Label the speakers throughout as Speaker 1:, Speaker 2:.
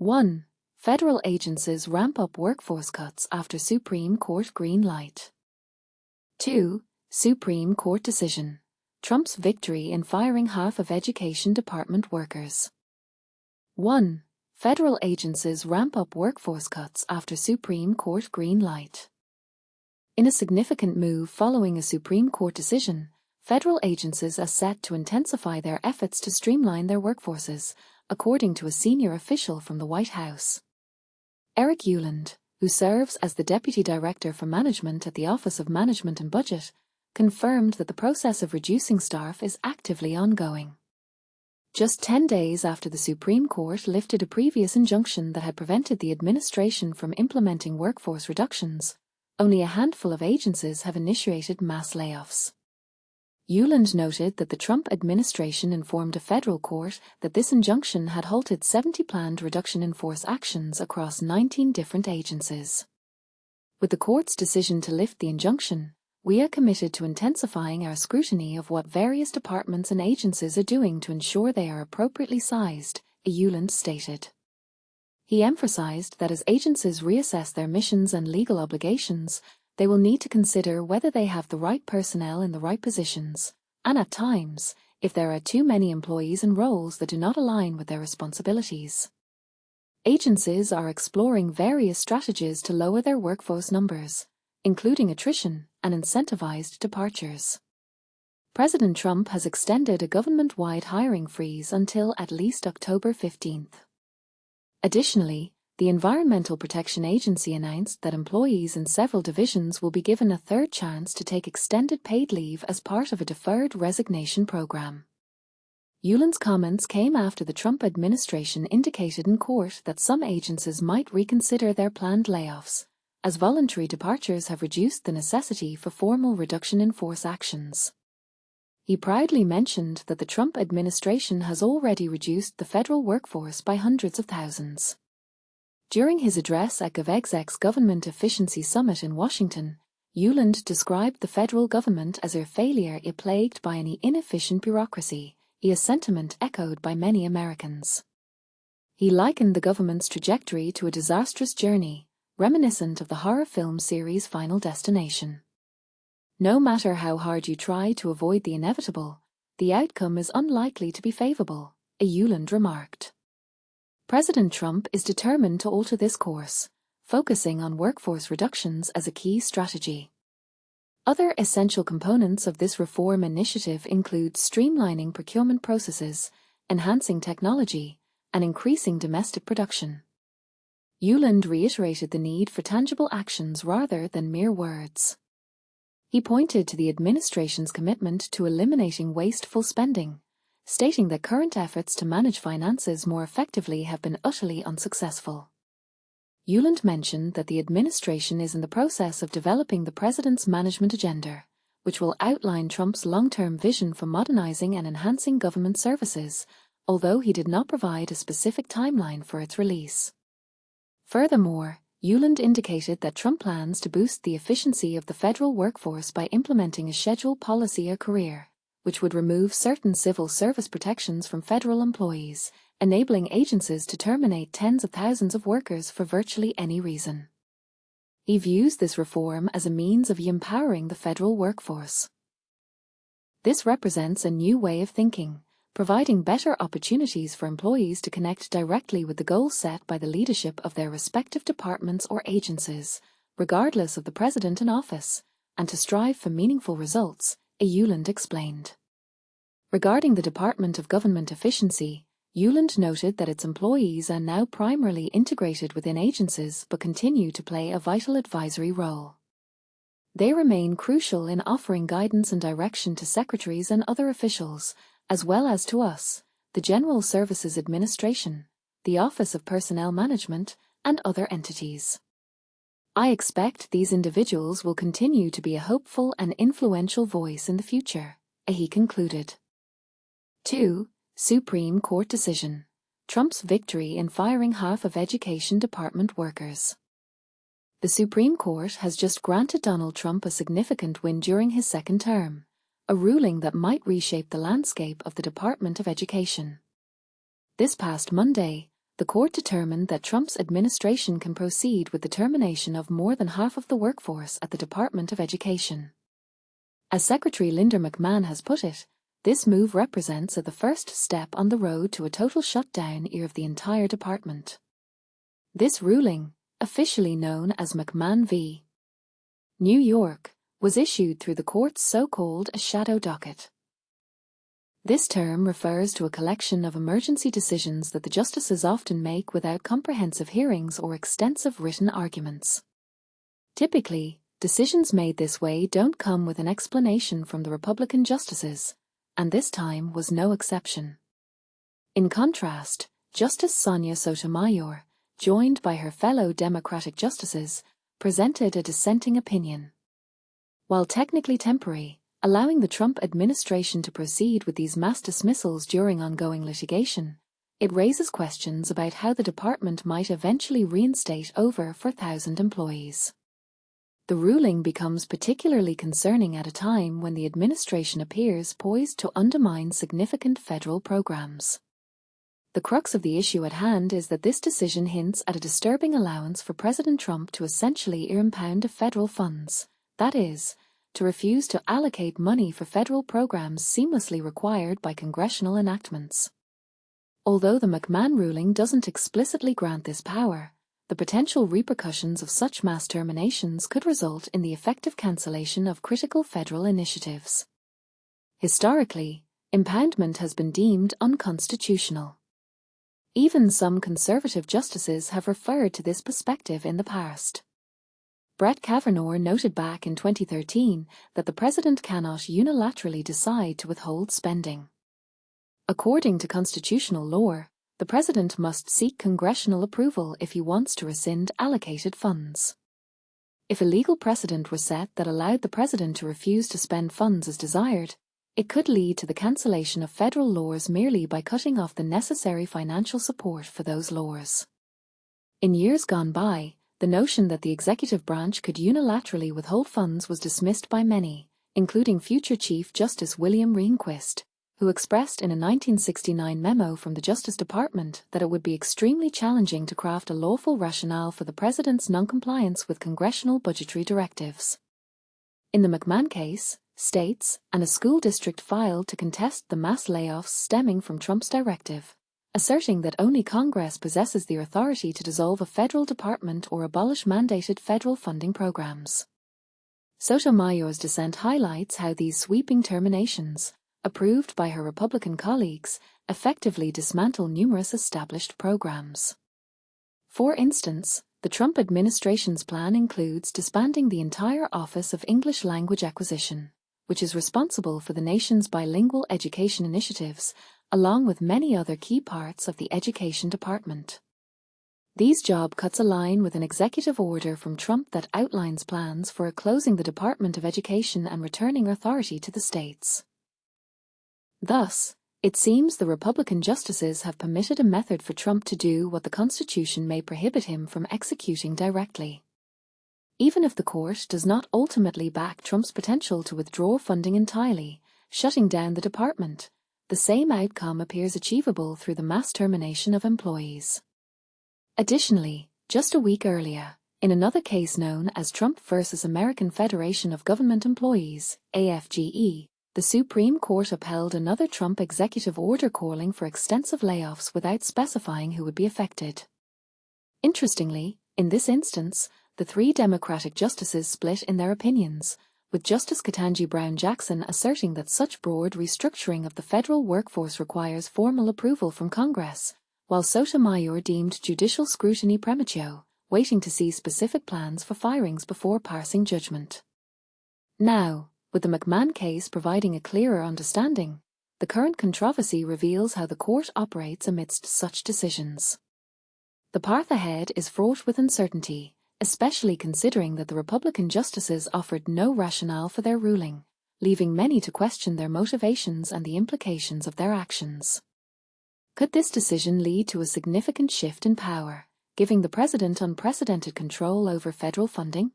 Speaker 1: 1. Federal agencies ramp up workforce cuts after Supreme Court green light. 2. Supreme Court decision. Trump's victory in firing half of Education Department workers. 1. Federal agencies ramp up workforce cuts after Supreme Court green light. In a significant move following a Supreme Court decision, federal agencies are set to intensify their efforts to streamline their workforces, according to a senior official from the White House. Eric Ueland, who serves as the Deputy Director for Management at the Office of Management and Budget, confirmed that the process of reducing staff is actively ongoing. Just 10 days after the Supreme Court lifted a previous injunction that had prevented the administration from implementing workforce reductions, only a handful of agencies have initiated mass layoffs. Ueland noted that the Trump administration informed a federal court that this injunction had halted 70 planned reduction-in-force actions across 19 different agencies. With the court's decision to lift the injunction, we are committed to intensifying our scrutiny of what various departments and agencies are doing to ensure they are appropriately sized, Ueland stated. He emphasized that as agencies reassess their missions and legal obligations, they will need to consider whether they have the right personnel in the right positions, and at times, if there are too many employees and roles that do not align with their responsibilities. Agencies are exploring various strategies to lower their workforce numbers, including attrition and incentivized departures. President Trump has extended a government-wide hiring freeze until at least October 15th. Additionally, the Environmental Protection Agency announced that employees in several divisions will be given a third chance to take extended paid leave as part of a deferred resignation program. Ueland's comments came after the Trump administration indicated in court that some agencies might reconsider their planned layoffs, as voluntary departures have reduced the necessity for formal reduction-in-force actions. He proudly mentioned that the Trump administration has already reduced the federal workforce by hundreds of thousands. During his address at GovExec's Government Efficiency Summit in Washington, Ueland described the federal government as a failure plagued by an inefficient bureaucracy, a sentiment echoed by many Americans. He likened the government's trajectory to a disastrous journey, reminiscent of the horror film series Final Destination. No matter how hard you try to avoid the inevitable, the outcome is unlikely to be favorable, Ueland remarked. President Trump is determined to alter this course, focusing on workforce reductions as a key strategy. Other essential components of this reform initiative include streamlining procurement processes, enhancing technology, and increasing domestic production. Ueland reiterated the need for tangible actions rather than mere words. He pointed to the administration's commitment to eliminating wasteful spending, stating that current efforts to manage finances more effectively have been utterly unsuccessful. Ueland mentioned that the administration is in the process of developing the president's management agenda, which will outline Trump's long-term vision for modernizing and enhancing government services, although he did not provide a specific timeline for its release. Furthermore, Ueland indicated that Trump plans to boost the efficiency of the federal workforce by implementing a schedule policy or career, which would remove certain civil service protections from federal employees, enabling agencies to terminate tens of thousands of workers for virtually any reason. He views this reform as a means of empowering the federal workforce. This represents a new way of thinking, providing better opportunities for employees to connect directly with the goals set by the leadership of their respective departments or agencies, regardless of the president in office, and to strive for meaningful results, Ueland explained. Regarding the Department of Government Efficiency, Ueland noted that its employees are now primarily integrated within agencies but continue to play a vital advisory role. They remain crucial in offering guidance and direction to secretaries and other officials, as well as to us, the General Services Administration, the Office of Personnel Management, and other entities. I expect these individuals will continue to be a hopeful and influential voice in the future, he concluded. 2. Supreme Court decision. Trump's victory in firing half of Education Department workers. The Supreme Court has just granted Donald Trump a significant win during his second term, a ruling that might reshape the landscape of the Department of Education. This past Monday, the court determined that Trump's administration can proceed with the termination of more than half of the workforce at the Department of Education. As Secretary Linda McMahon has put it, this move represents the first step on the road to a total shutdown of the entire department. This ruling, officially known as McMahon v. New York, was issued through the court's so-called shadow docket. This term refers to a collection of emergency decisions that the justices often make without comprehensive hearings or extensive written arguments. Typically, decisions made this way don't come with an explanation from the Republican justices, and this time was no exception. In contrast, Justice Sonia Sotomayor, joined by her fellow Democratic justices, presented a dissenting opinion. While technically temporary, allowing the Trump administration to proceed with these mass dismissals during ongoing litigation, it raises questions about how the department might eventually reinstate over 4,000 employees. The ruling becomes particularly concerning at a time when the administration appears poised to undermine significant federal programs. The crux of the issue at hand is that this decision hints at a disturbing allowance for President Trump to essentially impound federal funds, that is, to refuse to allocate money for federal programs seamlessly required by congressional enactments. Although the McMahon ruling doesn't explicitly grant this power, the potential repercussions of such mass terminations could result in the effective cancellation of critical federal initiatives. Historically, impoundment has been deemed unconstitutional. Even some conservative justices have referred to this perspective in the past. Brett Kavanaugh noted back in 2013 that the president cannot unilaterally decide to withhold spending. According to constitutional law, the president must seek congressional approval if he wants to rescind allocated funds. If a legal precedent were set that allowed the president to refuse to spend funds as desired, it could lead to the cancellation of federal laws merely by cutting off the necessary financial support for those laws. In years gone by, the notion that the executive branch could unilaterally withhold funds was dismissed by many, including future Chief Justice William Rehnquist, who expressed in a 1969 memo from the Justice Department that it would be extremely challenging to craft a lawful rationale for the president's noncompliance with congressional budgetary directives. In the McMahon case, states and a school district filed to contest the mass layoffs stemming from Trump's directive, asserting that only Congress possesses the authority to dissolve a federal department or abolish mandated federal funding programs. Sotomayor's dissent highlights how these sweeping terminations, approved by her Republican colleagues, effectively dismantle numerous established programs. For instance, the Trump administration's plan includes disbanding the entire Office of English Language Acquisition, which is responsible for the nation's bilingual education initiatives, along with many other key parts of the Education Department. These job cuts align with an executive order from Trump that outlines plans for closing the Department of Education and returning authority to the states. Thus, it seems the Republican justices have permitted a method for Trump to do what the Constitution may prohibit him from executing directly. Even if the court does not ultimately back Trump's potential to withdraw funding entirely, shutting down the department, the same outcome appears achievable through the mass termination of employees. Additionally, just a week earlier, in another case known as Trump versus American Federation of Government Employees, AFGE, the Supreme Court upheld another Trump executive order calling for extensive layoffs without specifying who would be affected. Interestingly, in this instance, the three Democratic justices split in their opinions, with Justice Ketanji Brown Jackson asserting that such broad restructuring of the federal workforce requires formal approval from Congress, while Sotomayor deemed judicial scrutiny premature, waiting to see specific plans for firings before passing judgment. Now, with the McMahon case providing a clearer understanding, the current controversy reveals how the court operates amidst such decisions. The path ahead is fraught with uncertainty, especially considering that the Republican justices offered no rationale for their ruling, leaving many to question their motivations and the implications of their actions. Could this decision lead to a significant shift in power, giving the president unprecedented control over federal funding?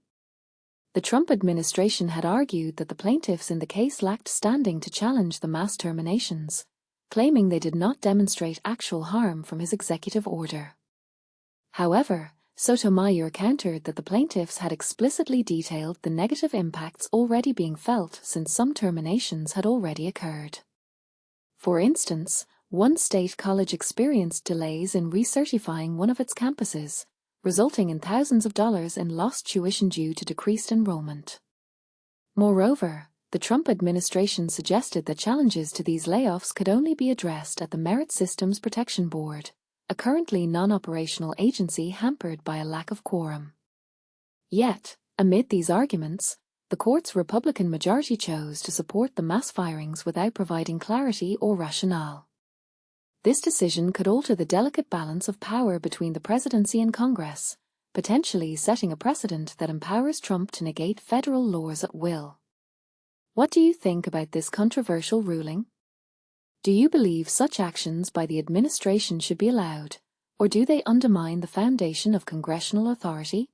Speaker 1: The Trump administration had argued that the plaintiffs in the case lacked standing to challenge the mass terminations, claiming they did not demonstrate actual harm from his executive order. However, Sotomayor countered that the plaintiffs had explicitly detailed the negative impacts already being felt since some terminations had already occurred. For instance, one state college experienced delays in recertifying one of its campuses, resulting in thousands of dollars in lost tuition due to decreased enrollment. Moreover, the Trump administration suggested that challenges to these layoffs could only be addressed at the Merit Systems Protection Board, a currently non-operational agency hampered by a lack of quorum. Yet, amid these arguments, the court's Republican majority chose to support the mass firings without providing clarity or rationale. This decision could alter the delicate balance of power between the presidency and Congress, potentially setting a precedent that empowers Trump to negate federal laws at will. What do you think about this controversial ruling? Do you believe such actions by the administration should be allowed, or do they undermine the foundation of congressional authority?